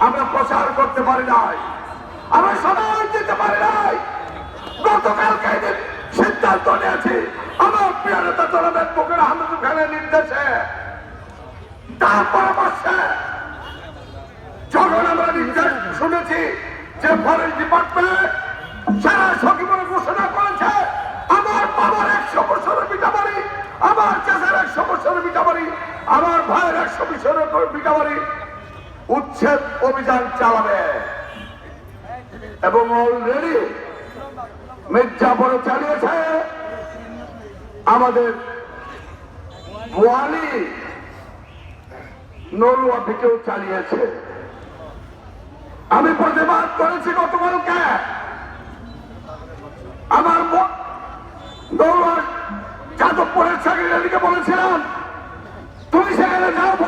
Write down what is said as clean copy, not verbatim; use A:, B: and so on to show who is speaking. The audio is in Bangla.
A: আমরা প্রচার করতে পারি নাই, আমরা সময় দিতে পারি নাই। গতকালকে সিদ্ধান্ত নিয়েছি আমার প্রিয় নেতা জনাব ফখরুল আহমেদ খানের নির্দেশে, তার পরামর্শে যখন আমরা নির্দেশ শুনেছি যে ফরেস্ট ডিপার্টমেন্ট সারা সখীপুরে ঘোষণা করেছে আমার বাবার 100 বছরের মিঠাবাড়ি, আমার চাচার 100 বছরের মিঠাবাড়ি, আমার ভাইয়ের 100 বছরের মিঠাবাড়ি উচ্ছেদ অভিযান চালাবে এবং অলরেডি মির্জাপুরে চালিয়েছে, আমাদের বোয়ালি নরুয়াটিকেও চালিয়েছে। আমি প্রতিবাদ করেছি গতকালকে, আমার নরুয়া যাদবপুরের সেক্রেটারিকে বলেছিলাম তুমি সেখানে যাও।